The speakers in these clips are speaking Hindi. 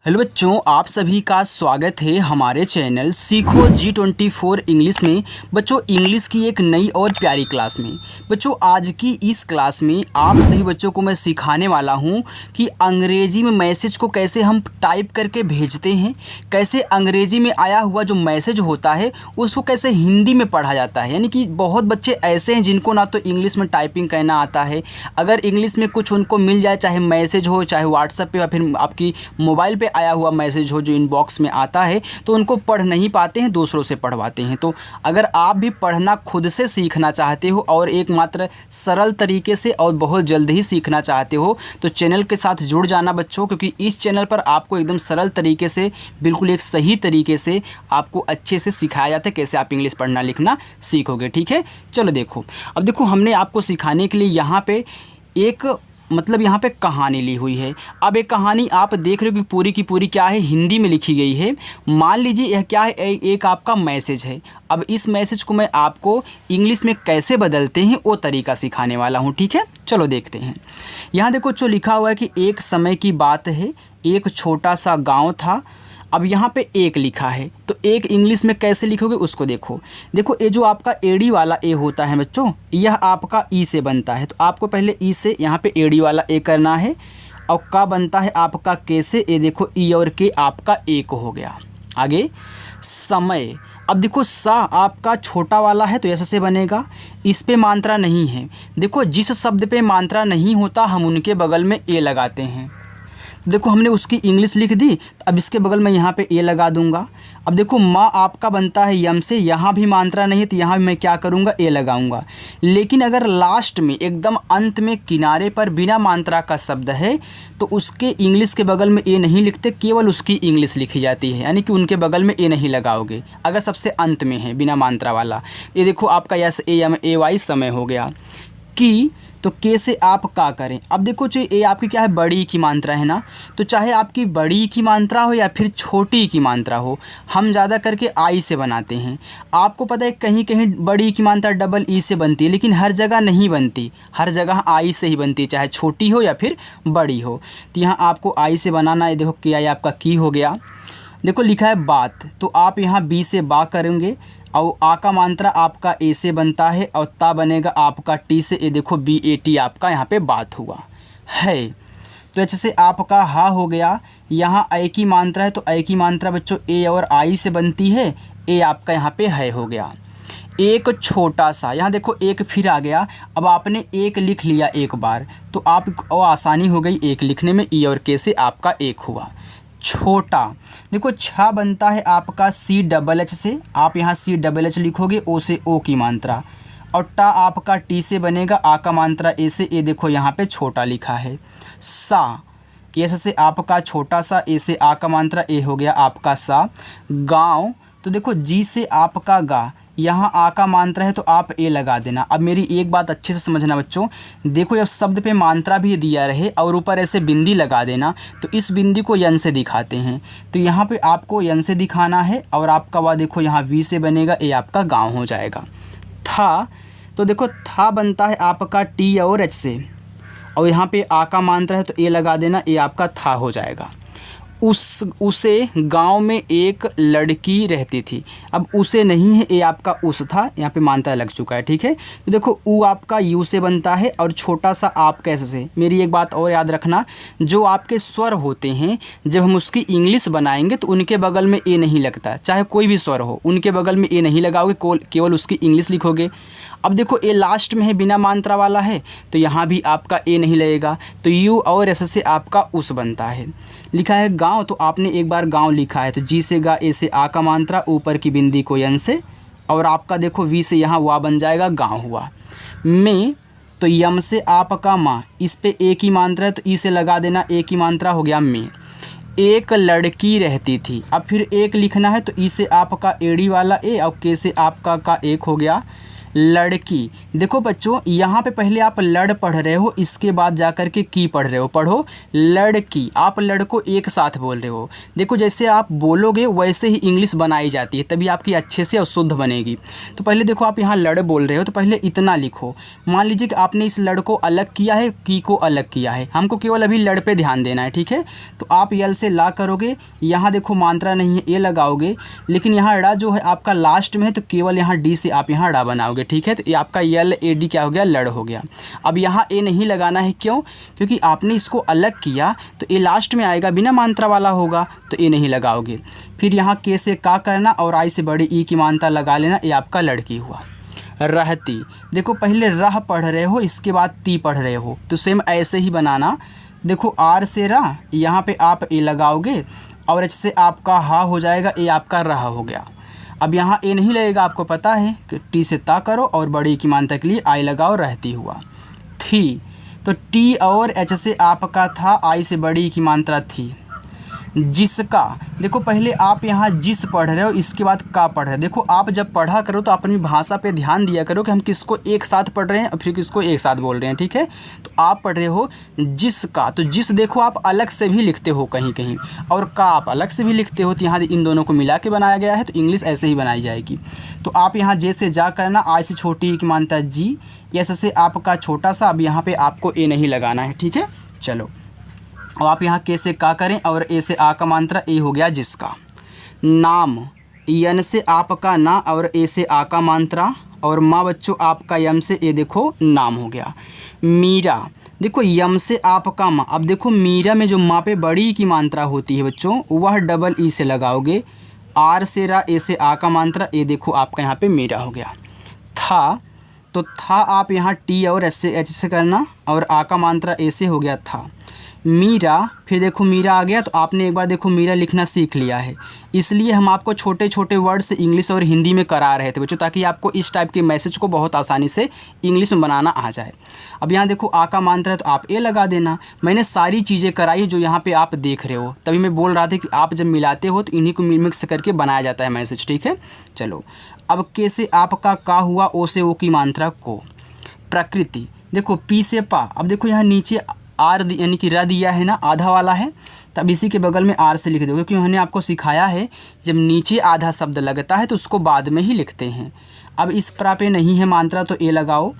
हेलो बच्चों, आप सभी का स्वागत है हमारे चैनल सीखो G24 इंग्लिश में। बच्चों, इंग्लिश की एक नई और प्यारी क्लास में बच्चों आज की इस क्लास में आप सभी बच्चों को मैं सिखाने वाला हूं कि अंग्रेजी में मैसेज को कैसे हम टाइप करके भेजते हैं, कैसे अंग्रेजी में आया हुआ जो मैसेज होता है उसको कैसे हिंदी में पढ़ा जाता है। यानी कि बहुत बच्चे ऐसे हैं जिनको ना तो इंग्लिश में टाइपिंग करना आता है। अगर इंग्लिश में कुछ उनको मिल जाए, चाहे मैसेज हो, चाहे व्हाट्सएप पे या फिर आपकी मोबाइल पे आया हुआ मैसेज हो जो इनबॉक्स में आता है, तो उनको पढ़ नहीं पाते हैं, दूसरों से पढ़वाते हैं। तो अगर आप भी पढ़ना खुद से सीखना चाहते हो और एकमात्र सरल तरीके से और बहुत जल्द ही सीखना चाहते हो तो चैनल के साथ जुड़ जाना बच्चों, क्योंकि इस चैनल पर आपको एकदम सरल तरीके से, बिल्कुल एक सही तरीके से आपको अच्छे से सिखाया जाता है कैसे आप इंग्लिश पढ़ना लिखना सीखोगे। ठीक है, चलो देखो। अब देखो, हमने आपको सिखाने के लिए यहाँ पे एक यहाँ पे कहानी ली हुई है। अब एक कहानी आप देख रहे हो कि पूरी की पूरी क्या है, हिंदी में लिखी गई है। मान लीजिए यह क्या है, एक आपका मैसेज है। अब इस मैसेज को मैं आपको इंग्लिश में कैसे बदलते हैं वो तरीका सिखाने वाला हूँ। ठीक है, चलो देखते हैं। यहाँ देखो जो लिखा हुआ है कि एक समय की बात है, एक छोटा सा गाँव था। अब यहाँ पे एक लिखा है, तो एक इंग्लिश में कैसे लिखोगे उसको देखो। देखो, ये जो आपका एडी वाला ए होता है बच्चों, यह आपका ई से बनता है। तो आपको पहले ई से यहाँ पे एडी वाला ए करना है। और का बनता है आपका के से, ये देखो ई और के आपका एक हो गया। आगे समय। अब देखो सा आपका छोटा वाला है तो ऐसे से बनेगा, इस पे मात्रा नहीं है। देखो, जिस शब्द पे मात्रा नहीं होता हम उनके बगल में ए लगाते हैं। देखो, हमने उसकी इंग्लिश लिख दी, अब इसके बगल में यहाँ पे ए लगा दूंगा। अब देखो, माँ आपका बनता है यम से, यहाँ भी मात्रा नहीं है तो यहाँ भी मैं क्या करूँगा, ए लगाऊंगा। लेकिन अगर लास्ट में एकदम अंत में किनारे पर बिना मात्रा का शब्द है तो उसके इंग्लिश के बगल में ए नहीं लिखते, केवल उसकी इंग्लिश लिखी जाती है। यानी कि उनके बगल में ए नहीं लगाओगे अगर सबसे अंत में है बिना मात्रा वाला। ये देखो आपका S A M A Y समय हो गया। की तो के से आप का करें। अब देखो, जो ए आपकी क्या है, बड़ी की मात्रा है ना, तो चाहे आपकी बड़ी की मात्रा हो या फिर छोटी की मात्रा हो, हम ज़्यादा करके आई से बनाते हैं। आपको पता है कहीं कहीं बड़ी की मात्रा डबल ई से बनती है, लेकिन हर जगह नहीं बनती, हर जगह आई से ही बनती है, चाहे छोटी हो या फिर बड़ी हो। तो यहाँ आपको आई से बनाना है। देखो, के आई आपका की हो गया। देखो लिखा है बात, तो आप यहाँ बी से बा करेंगे और आ का मात्रा आपका ए से बनता है और ता बनेगा आपका टी से। ये देखो बी ए टी आपका यहाँ पे बात हुआ है। तो एच से आपका हा हो गया। यहाँ ए की मात्रा है तो ए की मात्रा बच्चों ए और आई से बनती है, ए आपका यहाँ पे है हो गया। एक छोटा सा, यहाँ देखो एक फिर आ गया। अब आपने एक लिख लिया एक बार तो आप आसानी हो गई एक लिखने में, ई और के से आपका एक हुआ। छोटा, देखो छा बनता है आपका सी डबल एच से, आप यहाँ सी डबल एच लिखोगे, ओ से ओ की मात्रा। और टा आपका टी से बनेगा, आ का मात्रा ए से, ए देखो यहाँ पे छोटा लिखा है। सा, एस से आपका छोटा सा, ए से आ का मात्रा, ए हो गया आपका सा। गाँव, तो देखो जी से आपका गा, यहाँ आ का मात्रा है तो आप ए लगा देना। अब मेरी एक बात अच्छे से समझना बच्चों, देखो जब शब्द पे मात्रा भी दिया रहे और ऊपर ऐसे बिंदी लगा देना, तो इस बिंदी को यन से दिखाते हैं। तो यहाँ पे आपको यन से दिखाना है और आपका वह देखो यहाँ वी से बनेगा, ए आपका गाँव हो जाएगा। था, तो देखो था बनता है आपका टी और एच से, और यहाँ पे आ का मात्रा है तो ए लगा देना, ए आपका था हो जाएगा। उसे गांव में एक लड़की रहती थी। अब उसे नहीं है, ये आपका उस था, यहाँ पे मात्रा लग चुका है। ठीक है, तो देखो ऊ आपका यू से बनता है और छोटा सा आप कैसे से। मेरी एक बात और याद रखना, जो आपके स्वर होते हैं जब हम उसकी इंग्लिश बनाएंगे तो उनके बगल में ए नहीं लगता, चाहे कोई भी स्वर हो उनके बगल में ए नहीं लगाओगे, केवल उसकी इंग्लिश लिखोगे। अब देखो ए लास्ट में है, बिना मात्रा वाला है, तो यहाँ भी आपका ए नहीं लगेगा, तो यू और एस से आपका उस बनता है। लिखा है गांव, तो आपने एक बार गांव लिखा है तो जी से गा, ए से आ का मात्रा, ऊपर की बिंदी को यन से, और आपका देखो वी से यहाँ वा बन जाएगा, गांव हुआ। में, तो यम से आपका माँ, इस पे ए की मात्रा है तो ई से लगा देना, ए की मात्रा हो गया में। एक लड़की रहती थी, अब फिर एक लिखना है तो ई से आपका एड़ी वाला ए और के से आपका का एक हो गया। लड़की। देखो बच्चों यहाँ पे पहले आप लड़ पढ़ रहे हो, इसके बाद जा कर के की पढ़ रहे हो। पढ़ो लड़की, आप लड़ को एक साथ बोल रहे हो। देखो जैसे आप बोलोगे वैसे ही इंग्लिश बनाई जाती है, तभी आपकी अच्छे से और शुद्ध बनेगी। तो पहले देखो आप यहाँ लड़ बोल रहे हो तो पहले इतना लिखो। मान लीजिए कि आपने इस लड़ को अलग किया है, की को अलग किया है, हमको केवल अभी लड़ पे ध्यान देना है, ठीक है। तो आप यल से ला करोगे, यहाँ देखो मात्रा नहीं है, ए लगाओगे, लेकिन यहाँ ड़ा जो है आपका लास्ट में है, तो केवल यहाँ डी से आप यहाँ ड़ा बनाओगे, ठीक है। तो ये आपका यल ए डी क्या हो गया, लड़ हो गया। अब यहाँ ए नहीं लगाना है, क्यों? क्योंकि आपने इसको अलग किया तो ए लास्ट में आएगा, बिना मात्रा वाला होगा, तो ए नहीं लगाओगे। फिर यहाँ के से का करना और आई से बड़ी ई की मात्रा लगा लेना, ये आपका लड़की हुआ। रहती, देखो पहले रह पढ़ रहे हो, इसके बाद ती पढ़ रहे हो, तो सेम ऐसे ही बनाना। देखो आर से रा, यहाँ पे आप ए लगाओगे और एच से आपका हा हो जाएगा, ए आपका रहा हो गया। अब यहाँ ए नहीं लगेगा, आपको पता है कि टी से ता करो और बड़ी की मात्रा के लिए आई लगाओ, रहती हुआ। थी, तो टी और एच से आपका था, आई से बड़ी की मात्रा थी। जिसका, देखो पहले आप यहाँ जिस पढ़ रहे हो, इसके बाद का पढ़ रहे हो। देखो आप जब पढ़ा करो तो अपनी भाषा पे ध्यान दिया करो कि हम किसको एक साथ पढ़ रहे हैं और फिर किसको एक साथ बोल रहे हैं, ठीक है। तो आप पढ़ रहे हो जिसका, तो जिस देखो आप अलग से भी लिखते हो कहीं कहीं, और का आप अलग से भी लिखते हो, तो यहाँ इन दोनों को मिला के बनाया गया है, तो इंग्लिश ऐसे ही बनाई जाएगी। तो आप यहाँ जे से जा करना, आई से छोटी की मानता है जी, एस से आपका छोटा सा, अब यहाँ पर आपको ए नहीं लगाना है, ठीक है। चलो और आप यहाँ के से का करें और ए से आ का मात्रा, ए हो गया जिसका। नाम, यन से आपका ना और ए से आ का मात्रा, और माँ बच्चों आपका यम से ए, देखो नाम हो गया। मीरा, देखो यम से आपका माँ, अब देखो मीरा में जो माँ पे बड़ी की मात्रा होती है बच्चों, वह डबल ई से लगाओगे। आर से रा, ए से आ का मात्रा, ए देखो आपका यहाँ पे मीरा हो गया। था, तो था आप यहाँ टी और एच से करना, और आ का मात्रा ए से हो गया था। मीरा, फिर देखो मीरा आ गया, तो आपने एक बार देखो मीरा लिखना सीख लिया है, इसलिए हम आपको छोटे छोटे वर्ड से इंग्लिश और हिंदी में करा रहे थे बच्चों, ताकि आपको इस टाइप के मैसेज को बहुत आसानी से इंग्लिश में बनाना आ जाए। अब यहाँ देखो आ का मात्रा है, तो आप ए लगा देना। मैंने सारी चीज़ें कराई जो यहाँ पे आप देख रहे हो, तभी मैं बोल रहा था कि आप जब मिलाते हो तो इन्हीं को मिक्स करके बनाया जाता है मैसेज, ठीक है। चलो अब के से आपका का हुआ, ओ से ओ की मात्रा को। प्रकृति, देखो पी से पा, अब देखो यहाँ नीचे आर यानी कि र दिया है ना, आधा वाला है, तब इसी के बगल में आर से लिख दो, क्योंकि हमने आपको सिखाया है जब नीचे आधा शब्द लगता है तो उसको बाद में ही लिखते हैं। अब इस प्रा पे नहीं है मात्रा तो ए लगाओ।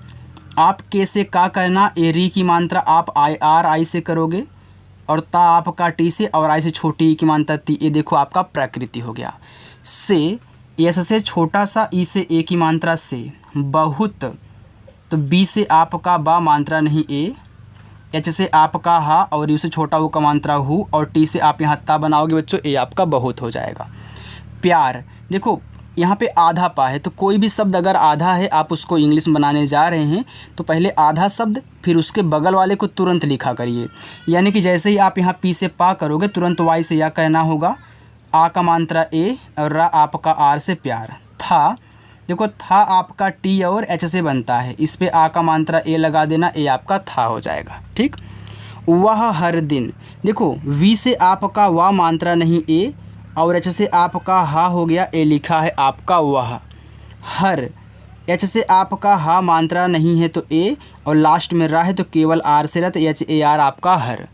आप के से का करना, ए री की मात्रा आप आई आर आई से करोगे, और ता आपका टी से, और आई से छोटी ई की मात्रा ती, ए देखो आपका प्रकृति हो गया। से, एस से छोटा सा, ई से ए की मात्रा से। बहुत, तो बी से आपका बा मात्रा नहीं ए, एच से आपका हा और यू से छोटा वो का मात्रा हु, और टी से आप यहाँ ता बनाओगे बच्चों, ए आपका बहुत हो जाएगा। प्यार, देखो यहाँ पे आधा पा है, तो कोई भी शब्द अगर आधा है, आप उसको इंग्लिश में बनाने जा रहे हैं तो पहले आधा शब्द फिर उसके बगल वाले को तुरंत लिखा करिए। यानी कि जैसे ही आप यहाँ पी से पा करोगे, तुरंत वाई से या कहना होगा, आ का मात्रा ए और रा आपका आर से प्यार। था, देखो था आपका टी और एच से बनता है, इस पे आ का मात्रा ए लगा देना, ए आपका था हो जाएगा, ठीक। वह हर दिन, देखो वी से आपका वाह मात्रा नहीं ए, और एच से आपका हा हो गया, ए लिखा है आपका वह। हर, एच से आपका हा मात्रा नहीं है तो ए, और लास्ट में रा है तो केवल आर से रहा, तो एच ए आर आपका हर।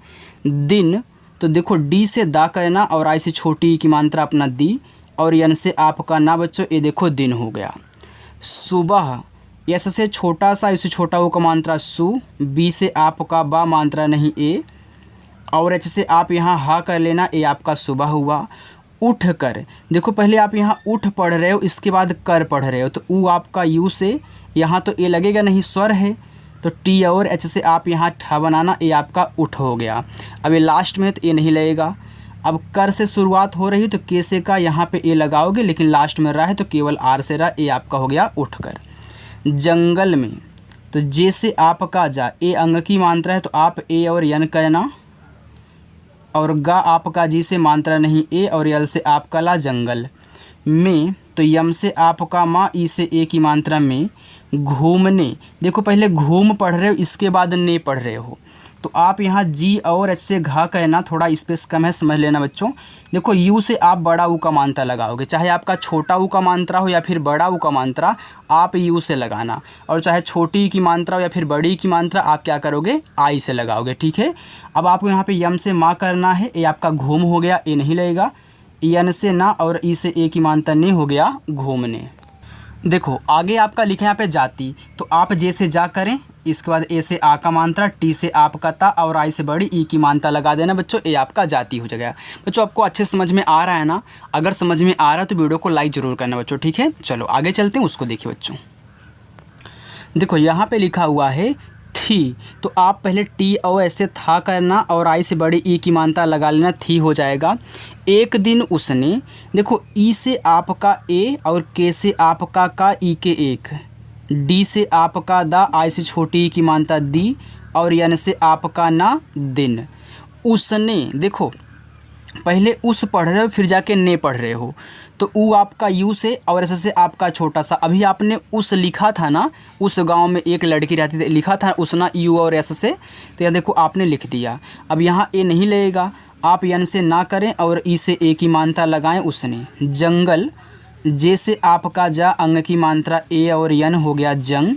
दिन, तो देखो डी से दा करना और आई से छोटी की मात्रा अपना दी, और यन से आपका ना बच्चों, ये देखो दिन हो गया। सुबह, एस से छोटा सा, इससे छोटा वो का मात्रा सु, बी से आपका बा मात्रा नहीं ए, और एच से आप यहाँ हा कर लेना, ए आपका सुबह हुआ। उठ कर, देखो पहले आप यहाँ उठ पढ़ रहे हो, इसके बाद कर पढ़ रहे हो, तो ऊ आपका यू से, यहाँ तो ए लगेगा नहीं, स्वर है, तो टी और एच से आप यहाँ ठा बनाना, ए आपका उठ हो गया। अब ये लास्ट में है तो ए नहीं लगेगा। अब कर से शुरुआत हो रही है तो के से का यहाँ पे ए लगाओगे, लेकिन लास्ट में रा है तो केवल आर से रा, ए आपका हो गया उठ कर। जंगल में, तो जे से आपका जा, ए अंग की मात्रा है तो आप ए और यन कहना, और गा आपका जी से मात्रा नहीं ए, और यल से आपका ला जंगल। में, तो यम से आपका माँ, ई से ए की मात्रा में। घूमने, देखो पहले घूम पढ़ रहे हो, इसके बाद ने पढ़ रहे हो, तो आप यहाँ जी और एच से घा कहना, थोड़ा स्पेस कम है, समझ लेना बच्चों। देखो यू से आप बड़ा ऊ का मात्रा लगाओगे, चाहे आपका छोटा ऊ का मात्रा हो या फिर बड़ा ऊ का मात्रा, आप यू से लगाना। और चाहे छोटी की मात्रा हो या फिर बड़ी की मात्रा, आप क्या करोगे, आई से लगाओगे। ठीक है। अब आपको यहाँ पे यम से माँ करना है, ये आपका घूम हो गया, ए नहीं लगेगा। यन से ना और ई से ए की मात्रा नहीं हो गया, घूमने। देखो आगे आपका लिखे यहाँ पे जाति, तो आप जे से जा करें, इसके बाद ए से आ का मात्रा, टी से आप का ता और आई से बड़ी ई की मात्रा लगा देना बच्चों, ए आपका जाति हो जाएगा। बच्चों आपको अच्छे समझ में आ रहा है ना? अगर समझ में आ रहा है तो वीडियो को लाइक ज़रूर करना बच्चों। ठीक है, चलो आगे चलते हैं, उसको देखिए बच्चों। देखो यहाँ पे लिखा हुआ है थी, तो आप पहले टी और ऐसे था करना और आई से बड़ी ई की मात्रा लगा लेना, थी हो जाएगा। एक दिन उसने, देखो ई से आपका ए और के से आपका का, ई के एक, डी से आपका दा, आई से छोटी ई की मात्रा दी और यन से आपका ना, दिन। उसने, देखो पहले उस पढ़ रहे हो फिर जाके ने पढ़ रहे हो, तो ऊ आपका यू से और ऐसे से आपका छोटा सा, अभी आपने उस लिखा था ना, उस गांव में एक लड़की रहती थी, लिखा था उसना यू और ऐसे से, तो यहाँ देखो आपने लिख दिया। अब यहाँ ए नहीं लगेगा, आप यन से ना करें और ई से ए की मात्रा लगाएं, उसने। जंगल, जे से आपका जा, अंग की मात्रा ए और यन हो गया जंग,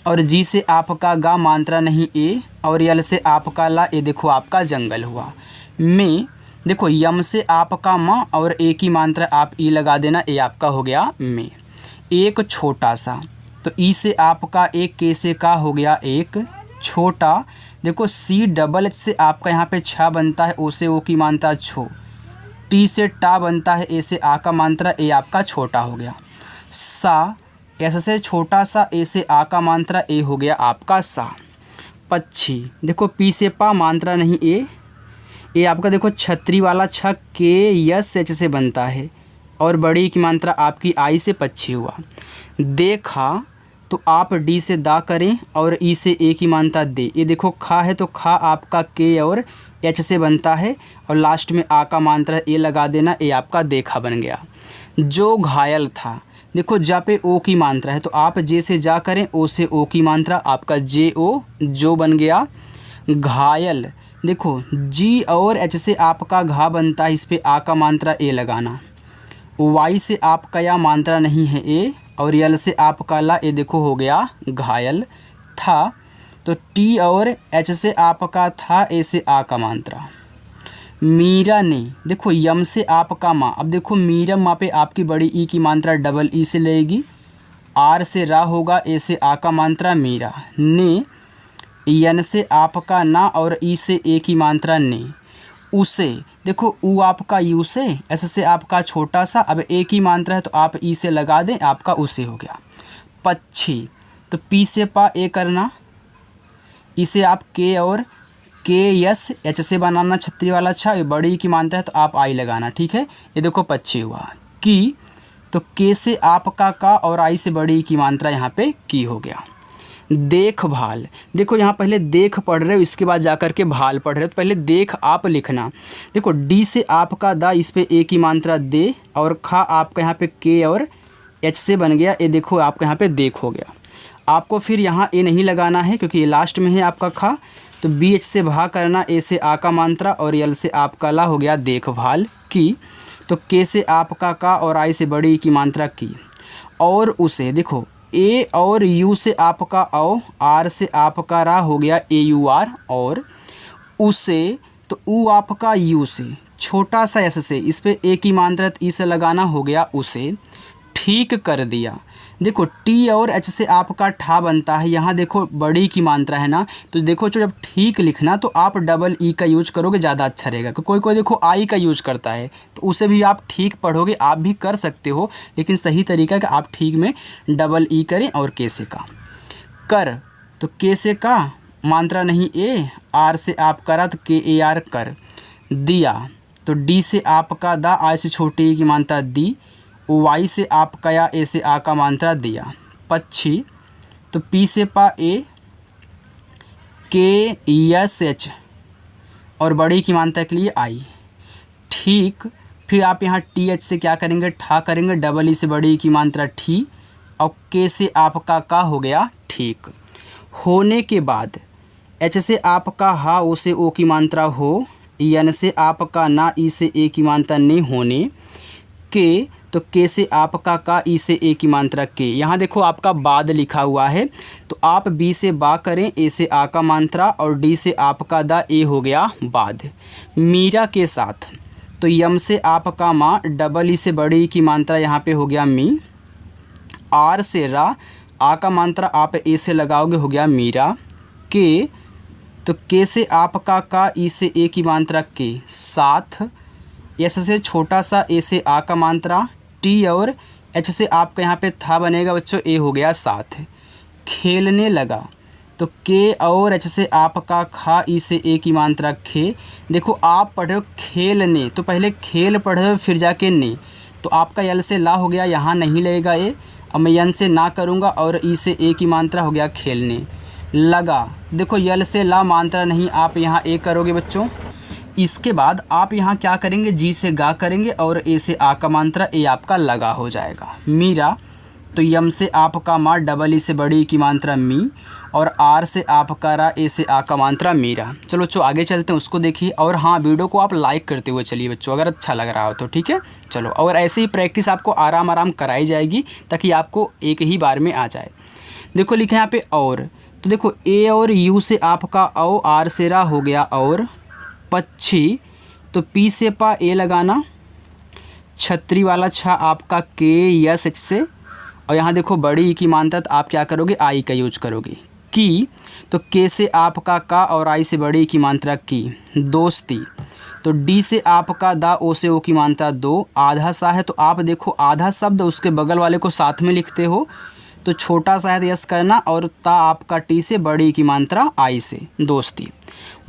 और जी से आपका गा, मात्रा नहीं ए, और यल से आपका ला, ए देखो आपका जंगल हुआ। में, देखो यम से आपका माँ और ए की मात्रा आप ई लगा देना, ए आपका हो गया में। एक छोटा सा, तो ई से आपका एक, के से का हो गया एक, छोटा। देखो सी डबल एच से आपका यहाँ पे छा बनता है, ओ से ओ की मात्रा छो, टी से टा बनता है, ए से आ का मात्रा, ए आपका छोटा हो गया। सा, ऐसे से छोटा सा, ए से आ का मात्रा, ए हो गया आपका सा। पक्षी, देखो पी से पा मात्रा नहीं ए, ये आपका देखो छतरी वाला छ, के यस एच से बनता है और बड़ी की मात्रा आपकी आई से, पक्षी हुआ। देखा, तो आप डी से दा करें और ई से ए की मात्रा दे, ये देखो खा है तो खा आपका के और एच से बनता है और लास्ट में आ का मात्रा ए लगा देना, ए आपका देखा बन गया। जो घायल था, देखो जा पे ओ की मात्रा है, तो आप जे से जा करें, ओ से ओ की मात्रा, आपका जे ओ, जो बन गया। घायल, देखो जी और एच से आपका घा बनता है, इस पे आ का मात्रा ए लगाना। वाई से आपका या मात्रा नहीं है ए, और यल से आपका ला, ए देखो हो गया घायल। था, तो टी और एच से आपका था, ए से आ का मात्रा। मीरा ने, देखो यम से आपका माँ, अब देखो मीरम माँ पे आपकी बड़ी ई की मात्रा डबल ई से लगेगी, आर से रा होगा, ए से आ का मात्रा मीरा। ने, यन से आपका ना और ई से ए की मात्रा ने। उसे, देखो ऊ आपका यू से, ऐसे से आपका छोटा सा, अब ए की मात्रा है तो आप ई से लगा दें, आपका उसे हो गया। पक्षी, तो पी से पा ए करना, इसे आप के और के यस एच से बनाना, छतरी वाला अच्छा, बड़ी की मात्रा है तो आप आई लगाना। ठीक है, ये देखो पक्षी हुआ। की, तो के से आपका का और आई से बड़ी की मात्रा यहाँ पे की हो गया। देखभाल, देखो यहाँ पहले देख पढ़ रहे हो, इसके बाद जाकर के भाल पढ़ रहे हो, तो पहले देख आप लिखना। देखो डी से आपका दा, इस पे ए की मात्रा दे और खा आपका यहाँ पे के और एच से बन गया, ये देखो आपका यहाँ पे देख हो गया। आपको फिर यहाँ ए नहीं लगाना है क्योंकि ये लास्ट में है आपका खा, तो बी एच से भा करना, ए से आ का मात्रा और यल से आपका ला हो गया देखभाल की। तो के से आपका का और आई से बड़ी की मात्रा की। और उसे, देखो ए और यू से आपका औ, आर से आपका रा हो गया ए यू आर। और उसे, तो ऊ आपका यू से, छोटा सा एस से, इस पे ए की मात्रा ई से लगाना, हो गया उसे। ठीक कर दिया, देखो टी और एच से आपका ठा बनता है, यहाँ देखो बड़ी की मात्रा है ना, तो देखो जब ठीक लिखना तो आप डबल ई का यूज करोगे, ज़्यादा अच्छा रहेगा। कोई कोई देखो आई का यूज करता है तो उसे भी आप ठीक पढ़ोगे, आप भी कर सकते हो, लेकिन सही तरीका कि आप ठीक में डबल ई करें। और के से का कर, तो के से का मात्रा नहीं ए, आर से आप करा तो के ए आर कर। दिया, तो डी से आपका दा, आई से छोटी ई की मात्रा दी, वाई से आपका या ए से आ का मात्रा दिया। पक्षी, तो पी से पा ए, के यस एच और बड़ी की मात्रा के लिए आई। ठीक, फिर आप यहाँ टी एच से क्या करेंगे, ठा करेंगे, डबल ई से बड़ी की मात्रा ठी, और के से आपका का हो गया ठीक। होने के बाद एच से आपका हा ओ से ओ की मात्रा हो, यन से आपका ना ई से ए की मात्रा ने होने, के तो के से आपका का ई से ए की मात्रा के। यहाँ देखो आपका बाद लिखा हुआ है, तो आप बी से बा करें, ए से आ का मात्रा और डी से आपका दा, ए हो गया बाद। मीरा के साथ तो यम से आपका माँ, डबल ई से बड़ी ई की मात्रा यहाँ पे हो गया मी, आर से रा, आ का मात्रा आप ए से लगाओगे हो गया मीरा, के तो के से आपका का ई से ए की मात्रा के साथ, एस से छोटा सा ए से आ का मात्रा, टी और एच से आपका यहाँ पे था बनेगा बच्चों, ए हो गया साथ। खेलने लगा तो के और एच से आपका खा ई से ए की मात्रा खे। देखो आप पढ़ रहे हो खेलने, तो पहले खेल पढ़ रहे हो फिर जाके ने, तो आपका यल से ला हो गया, यहाँ नहीं लगेगा ए। अब मैं यन से ना करूँगा और ई से ए की मात्रा हो गया खेलने। लगा, देखो यल से ला मात्रा नहीं, आप यहाँ ए करोगे बच्चों। इसके बाद आप यहाँ क्या करेंगे, जी से गा करेंगे और ए से आ का मात्रा, ए आपका लगा हो जाएगा। मीरा तो यम से आपका माँ, डबल ई से बड़ी ई की मात्रा मी, और आर से आपका रा, ए से आ का मात्रा मीरा। चलो बच्चों आगे चलते हैं, उसको देखिए। और हाँ, वीडियो को आप लाइक करते हुए चलिए बच्चों, अगर अच्छा लग रहा हो तो, ठीक है। चलो, और ऐसे ही प्रैक्टिस आपको आराम आराम कराई जाएगी ताकि आपको एक ही बार में आ जाए। देखो लिखा है यहाँ पे और, तो देखो ए और यू से आपका औ, आर से रा हो गया और, पक्षी तो पी से पा ए लगाना, छतरी वाला छा आपका के यस एच से, और यहाँ देखो बड़ी ई की मात्रा तो आप क्या करोगे, आई का यूज करोगे। की तो के से आपका का और आई से बड़ी ई की मात्रा की। दोस्ती तो डी से आपका दा, ओ से ओ की मात्रा दो। आधा सा है तो आप देखो आधा शब्द उसके बगल वाले को साथ में लिखते हो, तो छोटा सा है तो यस करना, और ता आपका टी से बड़ी ई की मात्रा आई से, दोस्ती।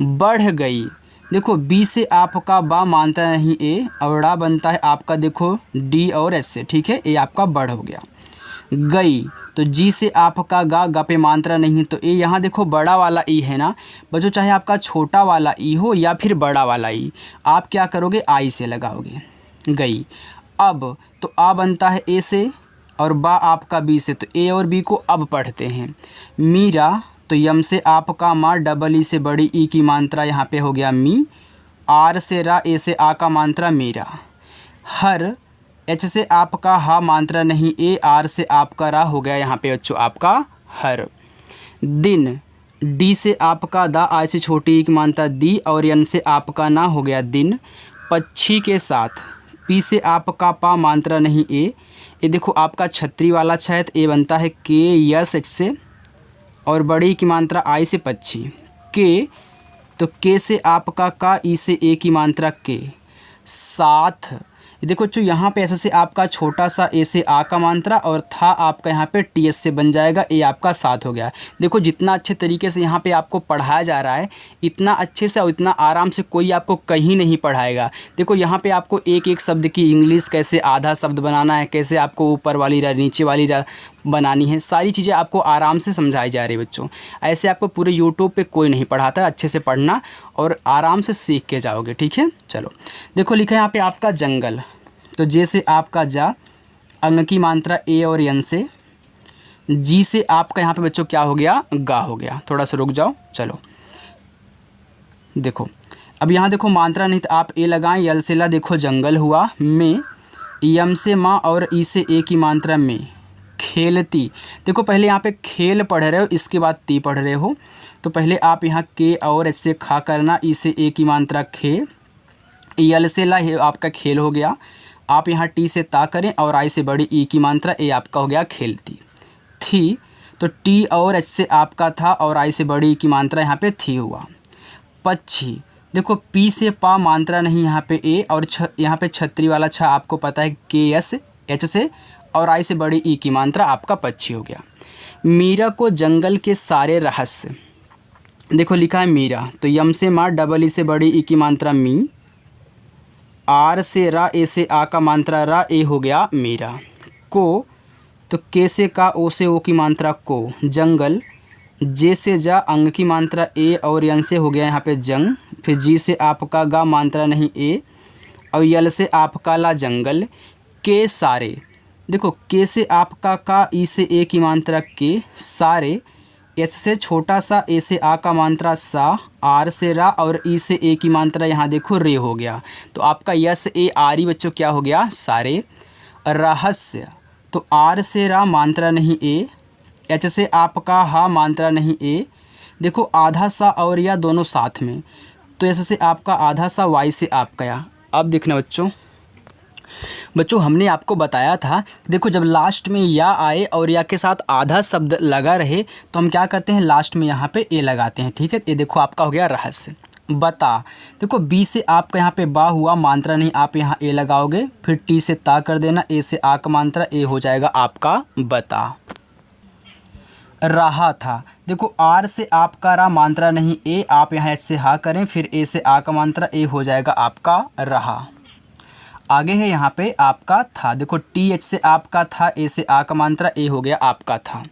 बढ़ गई, देखो बी से आपका बा मात्रा नहीं ए, और ड़ा बनता है आपका देखो डी और एस से, ठीक है, ए आपका बढ़ हो गया। गई तो जी से आपका गा, गा पे मात्रा नहीं है तो ए, यहाँ देखो बड़ा वाला ई है ना बच्चों, चाहे आपका छोटा वाला ई हो या फिर बड़ा वाला ई, आप क्या करोगे, आई से लगाओगे। गई, अब तो आ बनता है ए से और बा आपका बी से, तो ए और बी को अब पढ़ते हैं। मीरा तो यम से आपका माँ, डबल ई से बड़ी ई की मात्रा यहाँ पे हो गया मी, आर से रा, ए से आ का मात्रा मीरा। हर एच से आपका हा मात्रा नहीं ए, आर से आपका रा हो गया यहाँ पे बच्चों आपका हर। दिन डी से आपका दा, आई से छोटी ई की मात्रा दी, और यन से आपका ना हो गया दिन। पक्षी के साथ पी से आपका पा मात्रा नहीं ए, ये देखो आपका छतरी वाला छा है तो ए बनता है के यस एच से, और बड़ी की मात्रा आई से पक्षी। के तो के से आपका का, ई से ए की मात्रा के। साथ देखो जो यहाँ पे ऐसे से आपका छोटा सा ए से आ का मात्रा और था आपका यहाँ पे टी एस से बन जाएगा, ए आपका साथ हो गया। देखो जितना अच्छे तरीके से यहाँ पे आपको पढ़ाया जा रहा है, इतना अच्छे से और इतना आराम से कोई आपको कहीं नहीं पढ़ाएगा। देखो यहाँ पे आपको एक एक शब्द की इंग्लिश कैसे आधा शब्द बनाना है, कैसे आपको ऊपर वाली रा नीचे वाली रा बनानी है, सारी चीज़ें आपको आराम से समझाई जा रही है बच्चों। ऐसे आपको पूरे यूट्यूब पे कोई नहीं पढ़ाता, अच्छे से पढ़ना और आराम से सीख के जाओगे, ठीक है। चलो देखो लिखा है यहाँ पे आपका जंगल, तो जे से आपका जा, अंग की मात्रा ए और यन से, जी से आपका यहाँ पे बच्चों क्या हो गया, गा हो गया। थोड़ा सा रुक जाओ, चलो देखो अब यहाँ देखो मात्रा नहीं तो आप ए लगाएं, यल से ला देखो जंगल हुआ। में यम से माँ और ई से ए की मात्रा में। खेलती देखो पहले यहाँ पे खेल पढ़ रहे हो, इसके बाद ती पढ़ रहे हो, तो पहले आप यहाँ के और एच से खा करना, ई से ए की मात्रा खे, यल से ला आपका खेल हो गया। आप यहाँ टी से ता करें और आई से बड़ी ई की मात्रा, ए आपका हो गया खेलती। थी तो टी और एच से आपका था और आई से बड़ी ई की मात्रा यहाँ पे थी हुआ। पक्षी देखो पी से पा मात्रा नहीं यहाँ पे ए, और यहाँ पे छतरी वाला छा आपको पता है के एस एच से, और आई से बड़ी ई की मात्रा आपका पक्षी हो गया। मीरा को जंगल के सारे रहस्य, देखो लिखा है मीरा, तो यम से माँ, डबल ई से बड़ी ई की मात्रा मी, आर से रा, ए से आ का मात्रा रा, ए हो गया मीरा। को तो के से का, ओ से ओ की मात्रा को। जंगल जे से जा, अंग की मात्रा ए और यन से हो गया यहाँ पे जंग, फिर जी से आपका गा मात्रा नहीं ए, और यल से आपका ला जंगल। के सारे देखो के से आपका का, ई से ए की मात्रा के, सारे एस से छोटा सा, ए से आ का मात्रा सा, आर से रा और ई से ए की मात्रा यहाँ देखो रे हो गया। तो आपका यस ए आर ई बच्चों क्या हो गया सारे। रहस्य, तो आर से रा मात्रा नहीं ए, एच से आपका हा मात्रा नहीं ए। देखो आधा सा और या दोनों साथ में, तो एस से आपका आधा सा, वाई से आपका या। अब देखना बच्चों हमने आपको बताया था, देखो जब लास्ट में या आए और या के साथ आधा शब्द लगा रहे तो हम क्या करते हैं, लास्ट में यहाँ पे ए लगाते हैं। ठीक है, ये देखो आपका हो गया रहस्य। बता, देखो बी से आपका यहाँ पे बा हुआ, मात्रा नहीं, आप यहाँ ए लगाओगे, फिर टी से ता कर देना, ए से आ का मात्रा, ए हो जाएगा आपका बता। रहा था, देखो आर से आपका रा मात्रा नहीं ए, आप यहाँ एच से हा करें, फिर ए से आ का मात्रा, ए हो जाएगा आपका रहा। आगे है यहाँ पे आपका था, देखो टी एच से आपका था, ए से आ का मात्रा, ए हो गया आपका था।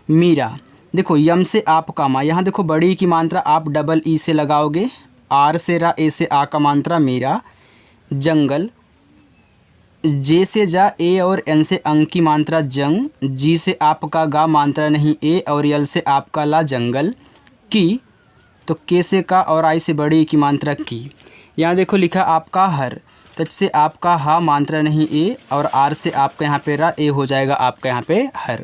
मीरा, देखो यम से आपका मा, यहाँ देखो बड़ी की मात्रा आप डबल ई से लगाओगे, आर से रा, ए से आ का मात्रा मीरा। जंगल, जे से जा, ए और एन से अंग की मात्रा जंग, जी से आपका गा मात्रा नहीं ए और यल से आपका ला जंगल। की, तो के से का और आई से बड़ी की मात्रा की। यहाँ देखो लिखा आपका हर, तच से आपका हा मात्रा नहीं ए और आर से आपका यहाँ पे रा, ए हो जाएगा आपका यहाँ पे हर।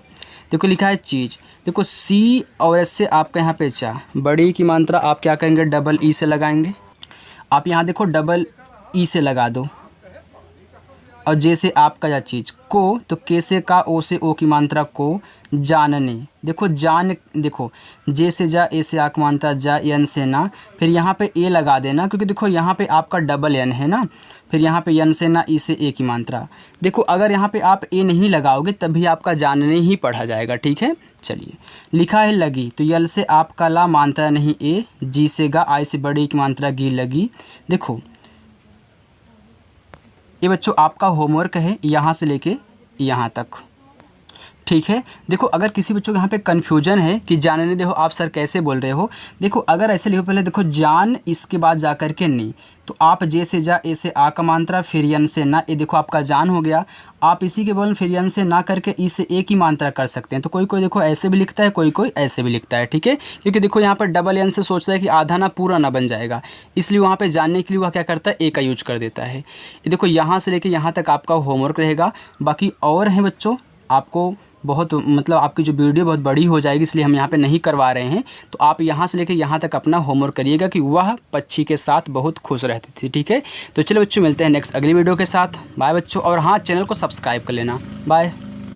देखो लिखा है चीज़, देखो सी और एस से आपका यहाँ पे चा, बड़ी की मात्रा आप क्या करेंगे, डबल ई से लगाएंगे। आप यहाँ देखो डबल ई से लगा दो, और जे से आपका या चीज़ को, तो के से का, ओ से ओ की मात्रा को। जानने, देखो जान, देखो जे से जा, ए से आ की मात्रा जा, एन से ना, फिर यहाँ पे ए लगा देना क्योंकि देखो यहाँ पे आपका डबल एन है ना, फिर यहाँ पे एन से ना, ई से ए की मात्रा। देखो अगर यहाँ पे आप ए नहीं लगाओगे तभी आपका जानने ही पढ़ा जाएगा। ठीक है, चलिए लिखा है लगी, तो यल से आपका ला मात्रा नहीं ए, जी से गा, आई से बड़ी की मात्रा गी लगी। देखो ये बच्चों आपका होमवर्क है यहाँ से लेके यहाँ तक। ठीक है, देखो अगर किसी बच्चों को यहाँ पे कन्फ्यूजन है कि जानने, देखो आप सर कैसे बोल रहे हो, देखो अगर ऐसे लिखो, पहले देखो जान, इसके बाद जा कर के नहीं, तो आप जे से जा, ए से आ का मात्रा, फिर यन से ना, ये देखो आपका जान हो गया। आप इसी के बोल फिर यन से ना करके ई से ए की मात्रा कर सकते हैं। तो कोई कोई देखो ऐसे भी लिखता है, कोई कोई ऐसे भी लिखता है। ठीक है, क्योंकि देखो यहाँ पर डबल एन से सोचता है कि आधा ना पूरा ना बन जाएगा, इसलिए वहाँ पे जानने के लिए वह क्या करता है, ए का यूज कर देता है। ये देखो यहाँ से लेके यहाँ तक आपका होमवर्क रहेगा, बाकी और हैं बच्चों आपको बहुत, मतलब आपकी जो वीडियो बहुत बड़ी हो जाएगी इसलिए हम यहाँ पे नहीं करवा रहे हैं। तो आप यहाँ से लेकर यहाँ तक अपना होमवर्क करिएगा कि वह पक्षी के साथ बहुत खुश रहती थी। ठीक है, तो चलो बच्चों मिलते हैं नेक्स्ट अगली वीडियो के साथ। बाय बच्चों, और हाँ चैनल को सब्सक्राइब कर लेना। बाय।